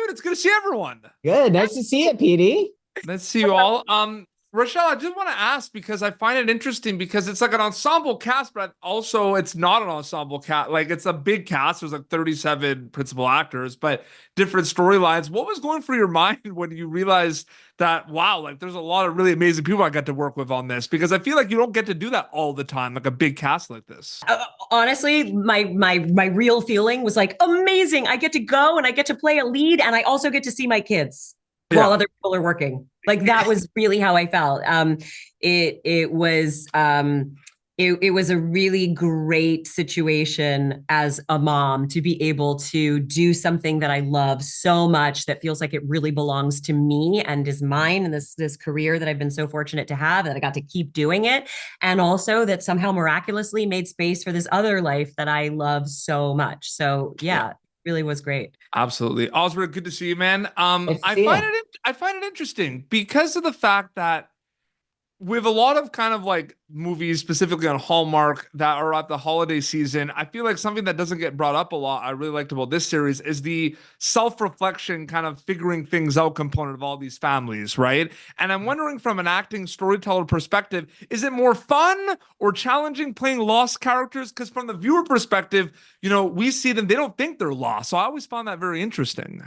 dude? It's good to see everyone. Good. Nice to see you, PD. Nice to see you all. Rachelle, I just want to ask because I find it interesting because it's like an ensemble cast, but also it's not an ensemble cast. Like it's a big cast. There's like 37 principal actors, but different storylines. What was going through your mind when you realized that, wow, like there's a lot of really amazing people I got to work with on this? Because I feel like you don't get to do that all the time, like a big cast like this. Honestly, my real feeling was like, amazing. I get to go and I get to play a lead and I also get to see my kids while other people are working. Like that was really how I felt. It was a really great situation as a mom to be able to do something that I love so much that feels like it really belongs to me and is mine, and this career that I've been so fortunate to have, that I got to keep doing it, and also that somehow miraculously made space for this other life that I love so much. So yeah. Really was great. Absolutely. Osric, good to see you, man. Nice to I see find you. I find it interesting because of the fact that with a lot of kind of like movies specifically on Hallmark that are at the holiday season, I feel like something that doesn't get brought up a lot I really liked about this series is the self-reflection kind of figuring things out component of all these families, right? And I'm wondering from an acting storyteller perspective, is it more fun or challenging playing lost characters? Because from the viewer perspective, you know, we see them, they don't think they're lost. So I always found that very interesting.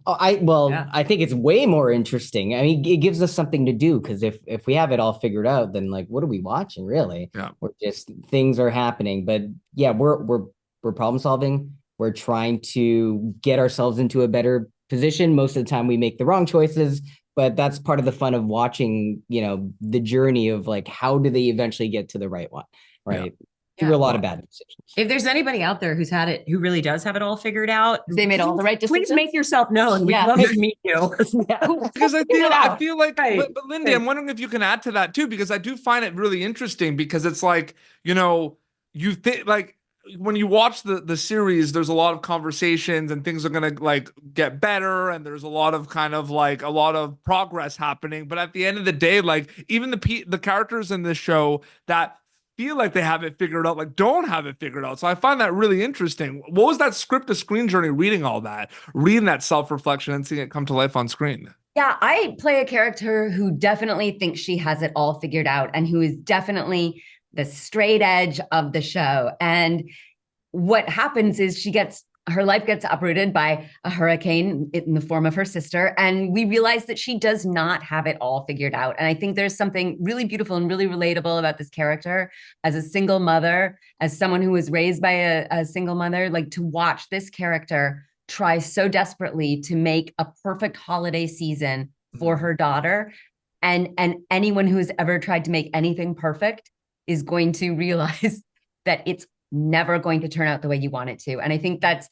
I think it's way more interesting. I mean, it gives us something to do because if we have it all figured out, then like, what are we watching really? Yeah. We're just things are happening. But yeah, we're problem solving. We're trying to get ourselves into a better position. Most of the time, we make the wrong choices, but that's part of the fun of watching. You know, the journey of like how do they eventually get to the right one, right? Yeah. Through a lot of bad decisions. If there's anybody out there who's had it, who really does have it all figured out, they made all the right decisions. Please make yourself known. We'd love to meet you. Because I feel like, Right. but Lindy, I'm wondering if you can add to that too, because I do find it really interesting because it's like, you know, you think like when you watch the series, there's a lot of conversations and things are going to like get better. And there's a lot of kind of like a lot of progress happening. But at the end of the day, like even the characters in this show that feel like they have it figured out, like don't have it figured out. So I find that really interesting. What was that script to screen journey reading all that, reading that self-reflection and seeing it come to life on screen? Yeah, I play a character who definitely thinks she has it all figured out and who is definitely the straight edge of the show. And what happens is her life gets uprooted by a hurricane in the form of her sister. And we realize that she does not have it all figured out. And I think there's something really beautiful and really relatable about this character as a single mother, as someone who was raised by a single mother, like to watch this character try so desperately to make a perfect holiday season for her daughter. And anyone who has ever tried to make anything perfect is going to realize that it's never going to turn out the way you want it to. And I think that's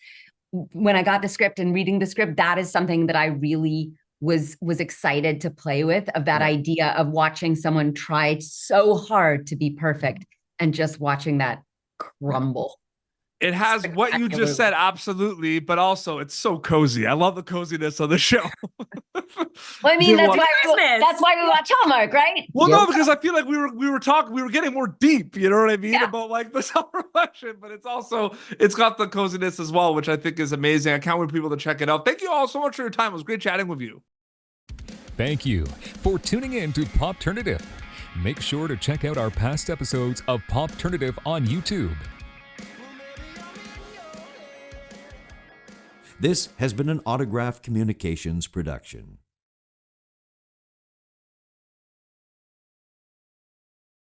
when I got the script and reading the script, that is something that I really was excited to play with, of that idea of watching someone try so hard to be perfect and just watching that crumble. It has what you just said, absolutely, but also it's so cozy. I love the coziness of the show. Well, I mean, that's why we watch Hallmark, right? Well, no, because I feel like we were getting more deep, you know what I mean, about like the self-reflection, but it's got the coziness as well, which I think is amazing. I can't wait for people to check it out. Thank you all so much for your time. It was great chatting with you. Thank you for tuning in to Popternative. Make sure to check out our past episodes of Popternative on YouTube. This has been an Autograph Communications production.